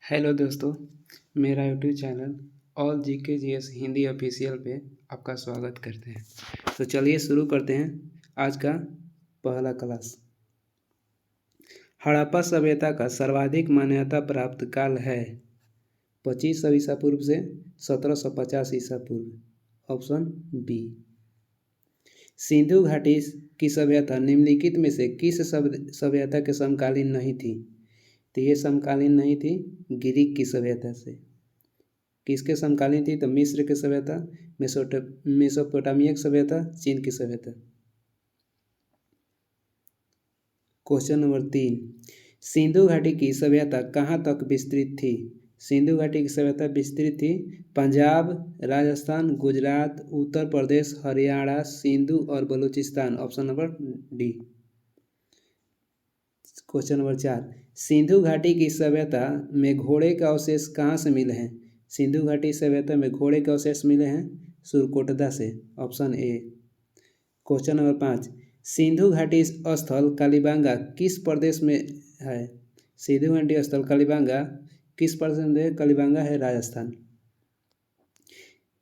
Hello दोस्तों, मेरा YouTube channel all जी के जी एस हिंदी ऑफिशियल पे आपका स्वागत करते हैं। तो चलिए शुरू करते हैं आज का पहला क्लास। हड़प्पा सभ्यता का सर्वाधिक मान्यता प्राप्त काल है 2500 ईसा पूर्व से 1750 ईसा पूर्व। Option B. सिंधु घाटी की सभ्यता निम्नलिखित में से किस सभ्यता के समकालीन नहीं थी? तो ये समकालीन नहीं थी ग्रीक की सभ्यता से। किसके समकालीन थी? तो मिस्र की सभ्यता, मेसोपोटामिया की सभ्यता, चीन की सभ्यता। क्वेश्चन नंबर 3, सिंधु घाटी की सभ्यता कहाँ तक विस्तृत थी? सिंधु घाटी की सभ्यता विस्तृत थी पंजाब, राजस्थान, गुजरात, उत्तर प्रदेश, हरियाणा, सिंधु और Balochistan. Option number D. Question number 4, Sindhu घाटी की सभ्यता में घोड़े का अवशेष कहाँ से मिले हैं? सिंधु घाटी सभ्यता में घोड़े के अवशेष मिले हैं सुरकोटदा से। Option A. Question number 5, Sindhu घाटी स्थल कालीबांगा किस प्रदेश में है? सिंधु घाटी स्थल कालीबांगा किस प्रदेश में है? कालीबांगा है राजस्थान।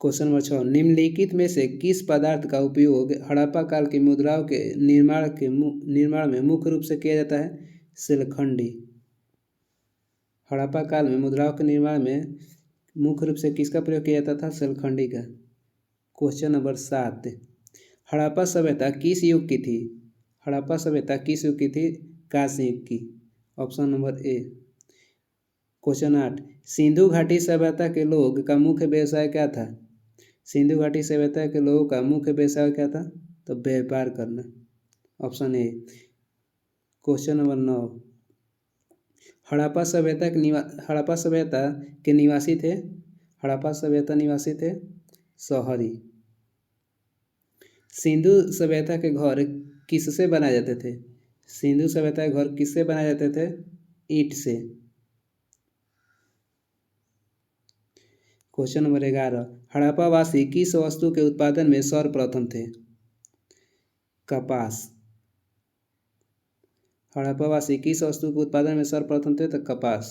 क्वेश्चन नंबर 6, निम्नलिखित में से किस पदार्थ का उपयोग हड़प्पा काल की मुद्राओं के निर्माण में मुख्य रूप से किया जाता है? शिलखंडी। हड़प्पा काल में मुद्राओं के निर्माण में मुख्य रूप से किसका प्रयोग किया जाता था? शिलखंडी का। क्वेश्चन नंबर 7, हड़प्पा सभ्यता किस युग की थी? हड़प्पा सभ्यता किस युग की थी? कांस्य युग की। Option number A. Question 8, Sindhu घाटी सभ्यता के लोग का मुख्य व्यवसाय क्या था? सिंधु घाटी सभ्यता के लोगों का मुख्य व्यवसाय क्या था? तो व्यापार करना। Option A. Question number 9, Harappa सभ्यता के निवासी थे? हड़प्पा सभ्यता निवासी थे शहरी। सिंधु सभ्यता के घर किससे बनाए जाते थे? सिंधु सभ्यता के घर किससे बनाए जाते थे? ईंट से। क्वेश्चन नंबर 11, हड़प्पा वासी किस वस्तु के उत्पादन में सर्वप्रथम थे? कपास। हड़प्पा वासी किस वस्तु के उत्पादन में सर्वप्रथम थे? तो कपास।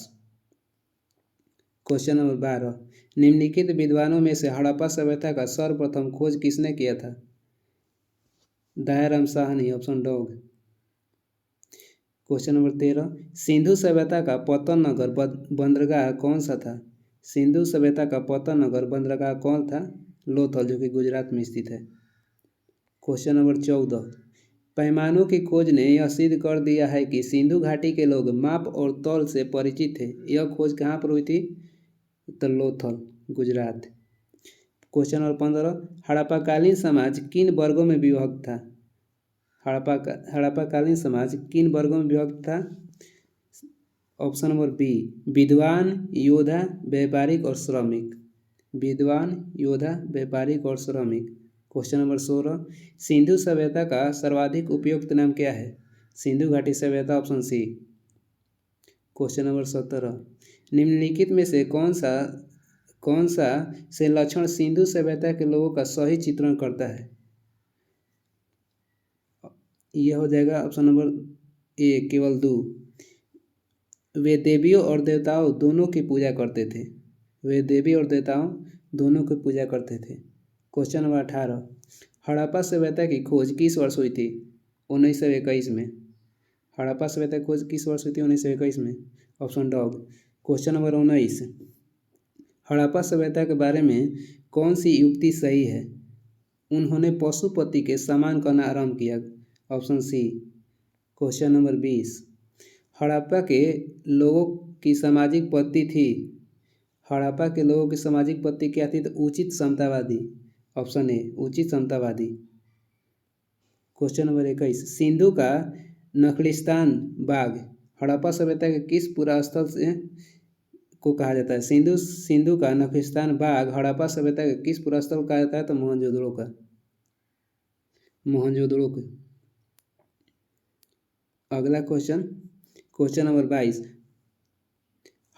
क्वेश्चन नंबर 12, निम्नलिखित विद्वानों में से हड़प्पा सभ्यता का सर्वप्रथम खोज किसने किया था? Dayaram Sahni. Option dog. Question number 13, Sindhu सभ्यता का पतन नगर बंदरगाह कौन सा था? सिंधु सभ्यता का पतन नगर बंदरगाह कौन था? लोथल, जो कि गुजरात में स्थित है। क्वेश्चन नंबर 14, पैमानों की खोज ने यह सिद्ध कर दिया है कि सिंधु घाटी के लोग माप और तौल से परिचित थे। यह खोज कहाँ पर हुई थी? तो लोथल, गुजरात। क्वेश्चन नंबर 15, हड़प्पाकालीन समाज किन वर्गों में विभक्त था? हड़प्पाकालीन समाज किन वर्गों में विभक्त था? ऑप्शन नंबर बी, विद्वान, योद्धा, व्यापारिक और श्रमिक। विद्वान, योद्धा, व्यापारिक और श्रमिक। क्वेश्चन नंबर 16, सिंधु सभ्यता का सर्वाधिक उपयुक्त नाम क्या है? सिंधु घाटी सभ्यता। Option C. क्वेश्चन नंबर 17, निम्नलिखित में से कौन सा से लक्षण सिंधु सभ्यता के लोगों का सही चित्रण करता है? यह हो जाएगा ऑप्शन नंबर ए, केवल 2। वे देवियों और देवताओं दोनों की पूजा करते थे। वे देवी और देवताओं दोनों की पूजा करते थे। क्वेश्चन नंबर 18, हड़प्पा सभ्यता की खोज किस वर्ष हुई थी? 1921 में। हड़प्पा सभ्यता की खोज किस वर्ष हुई थी? 1921 में। Option dog. Question number 19, Harappa सभ्यता के बारे में कौन सी युक्ति सही है? उन्होंने पशुपति के समान करना आरंभ किया। Option C. Question number 20, Harappa के लोगों की सामाजिक पद्धति थी? हड़प्पा के लोगों की सामाजिक पद्धति क्या थी? तो उचित समतावादी। ऑप्शन ए, उचित समतावादी। क्वेश्चन नंबर 21, सिंधु का नखलिस्तान बाग हड़प्पा सभ्यता के किस पुरास्थल से को कहा जाता है? सिंधु का नखलिस्तान बाग हड़प्पा सभ्यता के किस पुरास्थल को कहा जाता है? तो मोहनजोदड़ो का। मोहनजोदड़ो को। अगला क्वेश्चन नंबर 22,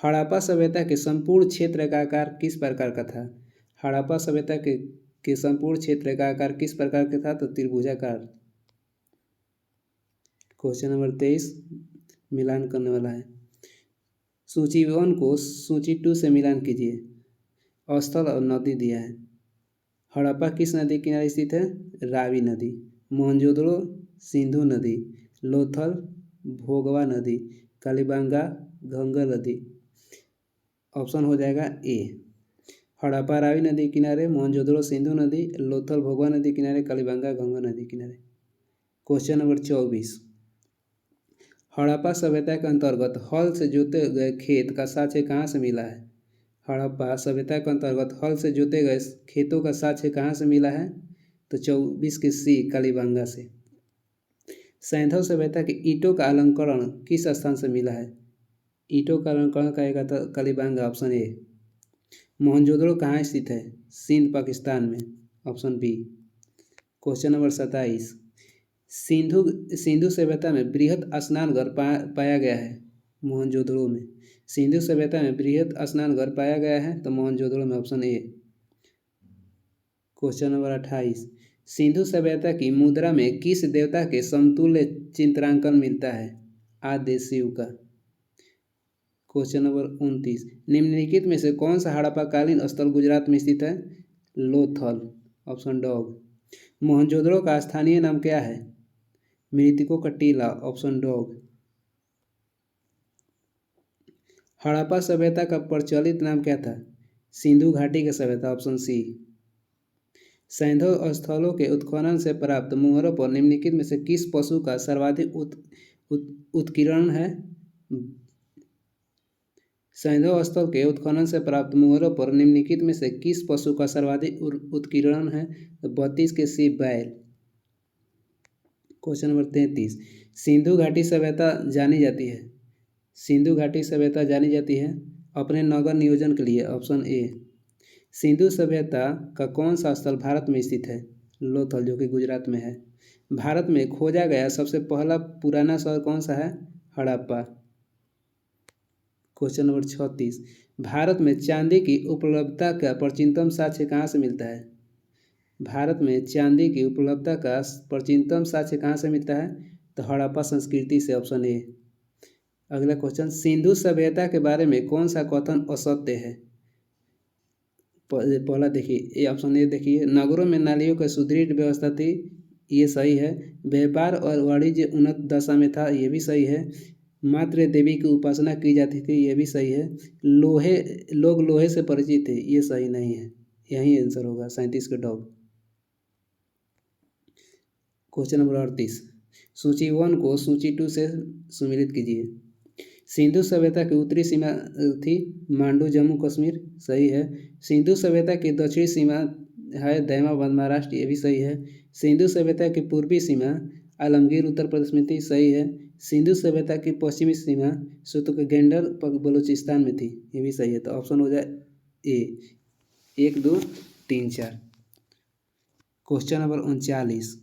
हड़प्पा सभ्यता के संपूर्ण क्षेत्र का आकार किस प्रकार का था? हड़प्पा सभ्यता के संपूर्ण क्षेत्र का आकार किस प्रकार का था? तो त्रिभुजाकार। क्वेश्चन नंबर 23 मिलान करने वाला है। सूची 1 को सूची 2 से मिलान कीजिए। स्थल और नदी दिया है। हड़प्पा किस नदी किनारे स्थित है? रावी नदी। मोहनजोदड़ो सिंधु नदी। लोथल भोगवा नदी। कालीबांगा गंगा नदी। ऑप्शन हो जाएगा ए। हड़प्पा रावी नदी किनारे, मोहनजोदड़ो सिंधु नदी, लोथल भोगवा नदी किनारे, कालीबांगा गंगा नदी किनारे। Question number 24। हड़प्पा सभ्यता के अंतर्गत हल से जोते गए खेत का साक्ष्य कहाँ से मिला है? हड़प्पा सभ्यता के अंतर्गत हल से जोते गए खेतों का साक्ष्य कहाँ से मिला है? तो 24 के सी, कालीबांगा से। सैंधव सभ्यता के ईंटों का अलंकरण किस स्थान से मिला है? ईंटों का अलंकरण कहेगा तो कालीबांगा, ऑप्शन ए। मोहनजोदड़ो कहाँ स्थित है? सिंध, पाकिस्तान में, option B. Question number 27। Sindhu सभ्यता में बृहद स्नानघर पाया गया है। मोहनजोदड़ो में सिंधु सभ्यता में बृहद स्नानघर पाया गया है तो मोहनजोदड़ो में, option A. Question number 28। Sindhu सभ्यता की मुद्रा में किस देवता के समतुल्य चित्रांकन मिलता है? आद्य शिव का। Question number 29। निम्नलिखित में से कौन सा हड़प्पाकालीन स्थल गुजरात में स्थित है? Lothal, option dog. मोहनजोदड़ो का स्थानीय नाम क्या है? मृतकों का टीला, ऑप्शन डॉग। हड़प्पा सभ्यता का प्रचलित नाम क्या था? सिंधु घाटी की सभ्यता, ऑप्शन सी। सैंधव स्थलों के उत्खनन से प्राप्त मुहरों पर निम्नलिखित में से किस पशु का सर्वाधिक उत्कीर्ण है? सैंधव स्थल के उत्खनन से प्राप्त मुहरों पर निम्नलिखित में से किस पशु का सर्वाधिक उत्कीर्ण है? 32 के सी, बैल। Question number 33। सिंधु घाटी सभ्यता जानी जाती है। सिंधु घाटी सभ्यता जानी जाती है अपने नगर नियोजन के लिए, ऑप्शन ए। सिंधु सभ्यता का कौन सा स्थल भारत में स्थित है? लोथल, जो कि गुजरात में है। भारत में खोजा गया सबसे पहला पुराना शहर कौन सा है? हड़प्पा। Question number 36। भारत में चांदी की उपलब्धता का प्राचीनतम साक्ष्य कहाँ से मिलता है? भारत में चांदी की उपलब्धता का प्राचीनतम साक्ष्य कहाँ से मिलता है? तो हड़प्पा संस्कृति से, ऑप्शन ए। अगला क्वेश्चन। सिंधु सभ्यता के बारे में कौन सा कथन असत्य है? पहला देखिए, ये ऑप्शन ए देखिए, नगरों में नालियों की सुदृढ़ व्यवस्था थी, ये सही है। व्यापार और वाणिज्य उन्नत दशा में था, ये भी सही है। मात्र देवी की उपासना की जाती थी, ये भी सही है। लोग लोहे से परिचित थे, ये सही नहीं है। यही आंसर होगा 37 का डॉग। Question number 38। सूची 1 को सूची 2 से सुमिलित कीजिए। सिंधु सभ्यता की उत्तरी सीमा थी मांडू, जम्मू कश्मीर, सही है। सिंधु सभ्यता की दक्षिणी सीमा है दैमाबाद, महाराष्ट्र, ये भी सही है। सिंधु सभ्यता की पूर्वी सीमा आलमगीर, उत्तर प्रदेश में थी, सही है। सिंधु सभ्यता की पश्चिमी सीमा सुतुकगेंडर, बलूचिस्तान में थी, ये भी सही है। तो ऑप्शन हो जाए ए, 1, 2, 3, 4। Question number 39।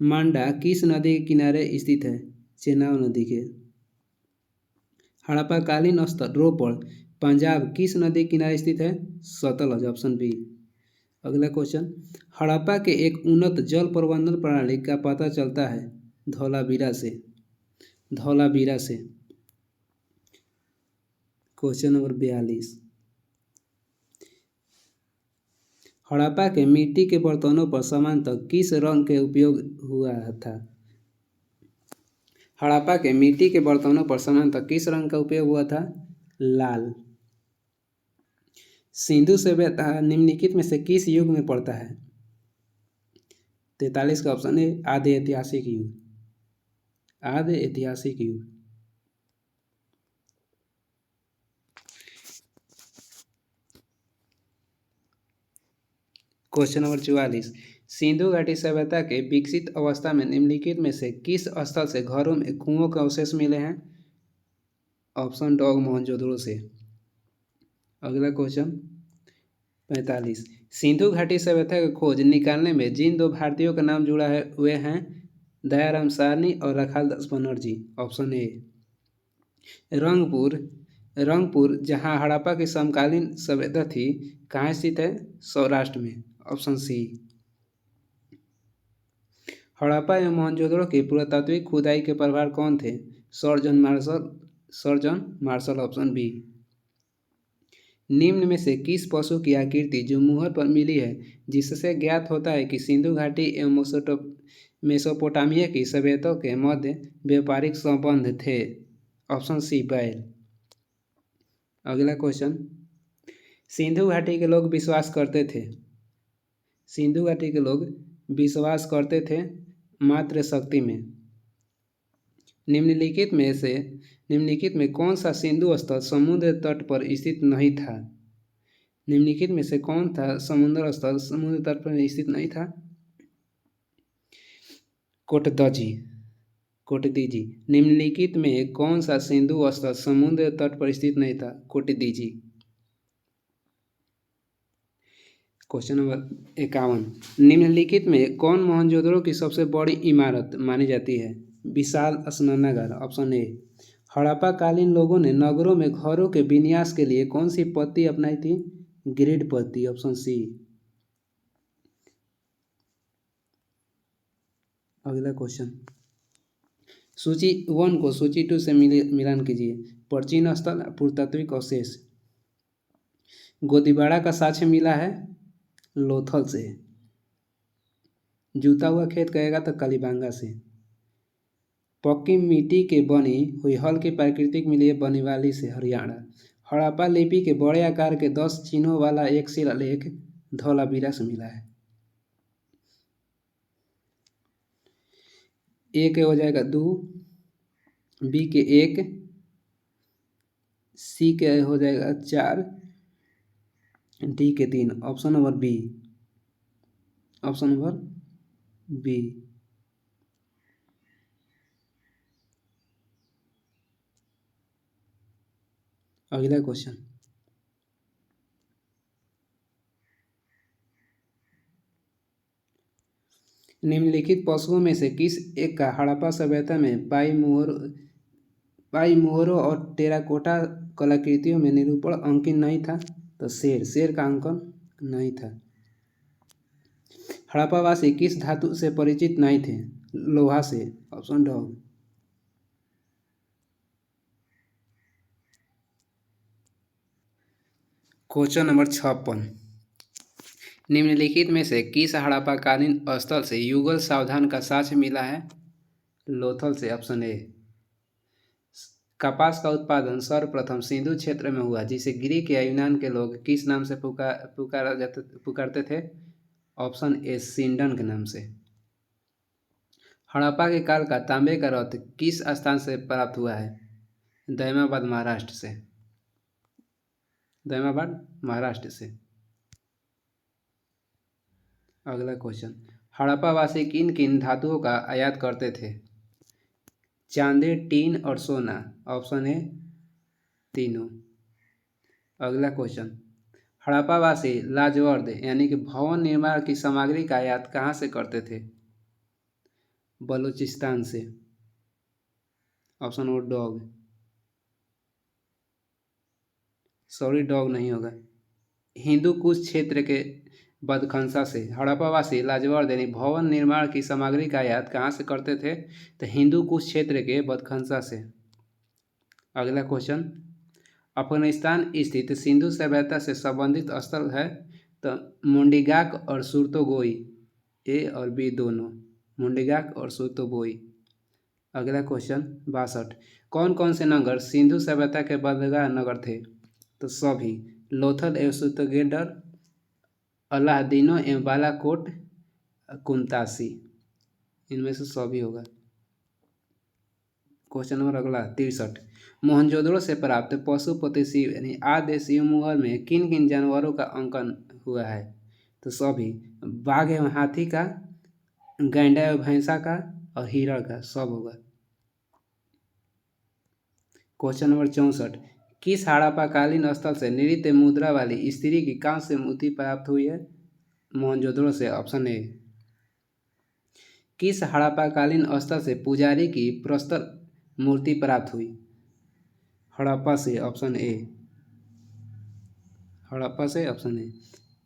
मांडा किस नदी के किनारे स्थित है? चेनाब नदी के। हड़प्पाकालीन स्थल रोपड़, पंजाब किस नदी किनारे स्थित है? Sutlej, option B. अगला क्वेश्चन। हड़प्पा के एक उन्नत जल प्रबंधन प्रणाली का पता चलता है धौलावीरा से। धौलावीरा से। Question number 42। हड़प्पा के मिट्टी के बर्तनों पर सामान्यतः किस रंग के उपयोग हुआ था? हड़प्पा के मिट्टी के बर्तनों पर सामान्यतः किस रंग का उपयोग हुआ था? लाल। सिंधु सभ्यता निम्नलिखित में से किस युग में पड़ता है? 43 का ऑप्शन है आधे ऐतिहासिक युग। आधे ऐतिहासिक युग। Question number 44। सिंधु घाटी सभ्यता के विकसित अवस्था में निम्नलिखित में से किस स्थल से घरों में कुओं के अवशेष मिले हैं? ऑप्शन डॉग, मोहनजोदड़ो से। अगला क्वेश्चन 45। सिंधु घाटी सभ्यता की खोज निकालने में जिन 2 भारतीयों का नाम जुड़ा है वे हैं दयाराम सारनी और रखालदास बनर्जी, ऑप्शन ए। रंगपुर जहां हड़प्पा की समकालीन सभ्यता थी, कहाँ स्थित है? सौराष्ट्र में, ऑप्शन सी। हड़प्पा एवं मोहनजोदड़ो की पुरातात्विक खुदाई के प्रभार कौन थे? Sir John Marshall, sir John Marshall, option B. निम्न में से किस पशु की आकृति जो मुहर पर मिली है जिससे ज्ञात होता है कि सिंधु घाटी एवं मेसोपोटामिया की सभ्यताओं के मध्य व्यापारिक संबंध थे? ऑप्शन सी बैल। अगला क्वेश्चन, सिंधु घाटी के लोग विश्वास करते थे, सिंधु घाटी के लोग विश्वास करते थे मात्र शक्ति में। निम्नलिखित में कौन सा सिंधु स्थल समुद्र तट पर स्थित नहीं था? निम्नलिखित में से कौन था समुद्र स्थल समुद्र तट पर स्थित नहीं था? कोटदीजी। निम्नलिखित में कौन सा सिंधु स्थल समुद्र तट पर स्थित नहीं था? कोटदीजी। क्वेश्चन नंबर 51, निम्नलिखित में कौन मोहनजोदड़ो की सबसे बड़ी इमारत मानी जाती है? विशाल स्नानागार, ऑप्शन ए। हड़प्पा कालीन लोगों ने नगरों में घरों के विन्यास के लिए कौन सी पद्धति अपनाई थी? ग्रिड पद्धति, ऑप्शन सी। अगला क्वेश्चन, सूची 1 को सूची 2 से मिलान कीजिए। प्राचीन स्थल, पुरातात्विक अवशेष। गोदीबाड़ा का साक्ष्य मिला है लोथल से। जूता हुआ खेत कहेगा तो कालीबांगा से। पक्की मिट्टी के बनी हुई हल की प्राकृतिक मिली है बनीवाली से, हरियाणा। हड़प्पा लिपि के बड़े आकार के 10 चिन्हों वाला एक शिलालेख धौलावीरा से मिला है। ए के हो जाएगा 2, बी के 1, सी के हो जाएगा 4, डी के 3, option number B. Option number B. अगला क्वेश्चन, निम्नलिखित पशुओं में से किस एक का हड़प्पा सभ्यता में पाई मुहरों और टेराकोटा कलाकृतियों में निरूपण अंकित नहीं था? तो शेर का अंकन नहीं था। हड़प्पावासी किस धातु से परिचित नहीं थे? लोहा से, ऑप्शन डी। क्वेश्चन नंबर 56, निम्नलिखित में से किस हड़प्पा कालीन स्थल से युगल सावधान का साक्ष्य मिला है? लोथल से, ऑप्शन ए। कपास का उत्पादन सर्वप्रथम सिंधु क्षेत्र में हुआ जिसे ग्रीक या यूनान के लोग किस नाम से पुकारते थे? ऑप्शन ए, सिंडन के नाम से। हड़प्पा के काल का तांबे का रथ किस स्थान से प्राप्त हुआ है? दैमाबाद, महाराष्ट्र से। दैमाबाद, महाराष्ट्र से। अगला क्वेश्चन, हड़प्पावासी किन किन धातुओं का आयात करते थे? चांदी, टीन और सोना, ऑप्शन ए, तीनों। अगला क्वेश्चन, हड़प्पावासी लाजवर्द यानी कि भवन निर्माण की सामग्री का आयात कहाँ से करते थे? बलूचिस्तान से, ऑप्शन ओ, डॉग नहीं होगा। हिंदू कुश क्षेत्र के बदखंसा से हड़प्पावासी लाजवर्द यानी भवन निर्माण की सामग्री का आयात कहाँ से करते थे? तो हिंदू कुश क्षेत्र के बदखंसा से। अगला क्वेश्चन, अफगानिस्तान स्थित सिंधु सभ्यता से संबंधित स्थल है? तो मुंडीगाक और सुरतोगोई, ए और बी दोनों, मुंडीगाक और सुरतोगोई। अगला क्वेश्चन 62, कौन कौन से नगर सिंधु सभ्यता के बंदरगाह नगर थे? तो सभी, लोथल एवं सुतगेडर, अलादीनो एवं बालाकोट, कुंतासी, इनमें से सभी होगा। क्वेश्चन नंबर अगला 63, मोहनजोदड़ो से प्राप्त पशुपतिशीव यानी आदेशीय मुहर में किन किन जानवरों का अंकन हुआ है? तो सभी, बाघ एवं हाथी का, गैंडा एवं भैंसा का और हिरण का, सब होगा। क्वेश्चन नंबर 64, किस हड़प्पाकालीन स्थल से नृत्य मुद्रा वाली स्त्री की कांस्य मूर्ति प्राप्त हुई है? मोहनजोदड़ो से, ऑप्शन ए। किस हड़प्पाकालीन स्थल से पुजारी की प्रस्तर मूर्ति प्राप्त हुई? हड़प्पा से, ऑप्शन ए। हड़प्पा से, ऑप्शन ए।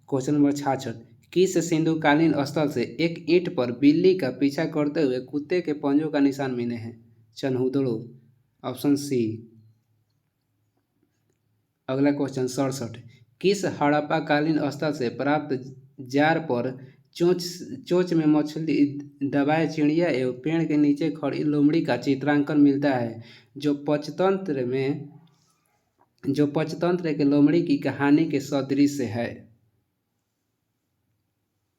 क्वेश्चन नंबर 66, किस सिंधुकालीन स्थल से एक ईंट पर बिल्ली का पीछा करते हुए कुत्ते के पंजों का निशान मिले हैं? Chanhudaro, option C. अगला क्वेश्चन 67, किस हड़प्पाकालीन स्थल से प्राप्त जार पर चोंच चोंच में मछली दबाए चिड़िया एवं पेड़ के नीचे खड़ी लोमड़ी का चित्रांकन मिलता है, जो पंचतंत्र के लोमड़ी की कहानी के सदृश है।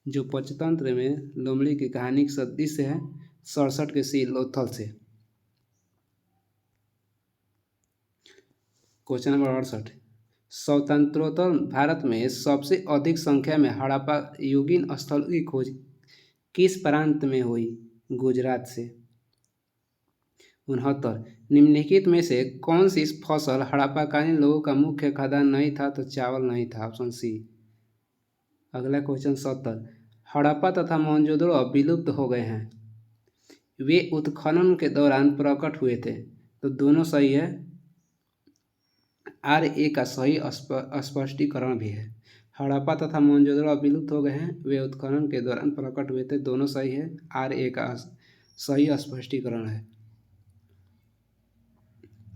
जो पंचतंत्र में लोमड़ी की कहानी के सदृश है। 67 के सी लोथल से। क्वेश्चन नंबर 68, स्वतंत्रोत्तर भारत में सबसे अधिक संख्या में हड़प्पा युगीन स्थलों की खोज किस प्रांत में हुई? गुजरात से। 69, निम्नलिखित में से कौन सी फसल हड़प्पाकालीन लोगों का मुख्य खाद्यान्न नहीं था? तो चावल नहीं था, ऑप्शन सी। अगला क्वेश्चन 70, हड़प्पा तथा मोहनजोदड़ो अब विलुप्त हो गए हैं, वे उत्खनन के दौरान प्रकट हुए थे। तो दोनों सही है। RA का सही स्पष्टीकरण भी है। हड़प्पा तथा मोहनजोदड़ो अब विलुप्त हो गए हैं, वे उत्खनन के दौरान प्रकट हुए थे, दोनों सही है। RA का सही स्पष्टीकरण है।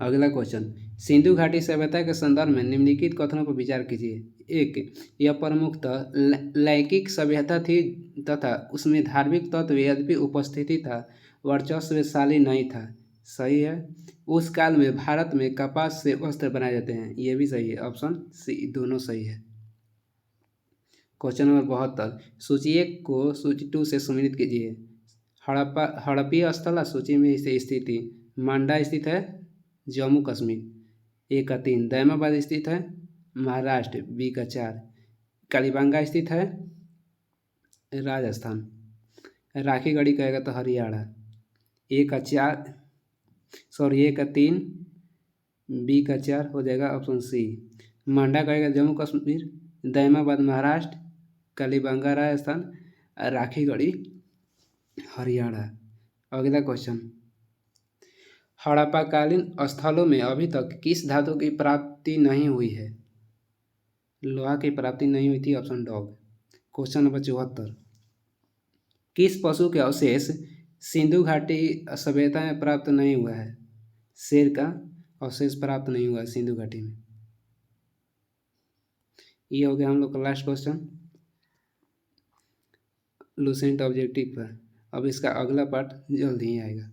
अगला क्वेश्चन, सिंधु घाटी सभ्यता के संदर्भ में निम्नलिखित कथनों पर विचार कीजिए। 1, यह प्रमुखतः लैंगिक सभ्यता थी तथा उसमें धार्मिक तत्व यद्यपि उपस्थिति था, वर्चस्वशाली नहीं था। सही है। उस काल में भारत में कपास से वस्त्र बनाए जाते हैं, ये भी सही है, ऑप्शन सी, दोनों सही है। क्वेश्चन नंबर 72, सूची 1 को सूची 2 से सम्मिलित कीजिए। हड़प्पीय स्थल सूची में से स्थित थी। मांडा स्थित है जम्मू कश्मीर, A का 3। दैमाबाद स्थित है महाराष्ट्र, B का 4। कालीबांगा स्थित है राजस्थान। राखीगढ़ी कहेगा तो हरियाणा, A का 3, B का 4 हो जाएगा, ऑप्शन सी। मांडा कहेगा जम्मू कश्मीर, दैमाबाद महाराष्ट्र, कालीबांगा राजस्थान, राखीगढ़ी हरियाणा। अगला क्वेश्चन, हड़प्पाकालीन स्थलों में अभी तक किस धातु की प्राप्ति नहीं हुई है? लोहा की प्राप्ति नहीं हुई थी, ऑप्शन डॉग। क्वेश्चन नंबर 74, किस पशु के अवशेष सिंधु घाटी सभ्यता में प्राप्त नहीं हुआ है? शेर का अवशेष प्राप्त नहीं हुआ है सिंधु घाटी में। ये हो गया हम लोग का लास्ट क्वेश्चन लूसेंट ऑब्जेक्टिव पर। अब इसका अगला पार्ट जल्द ही आएगा।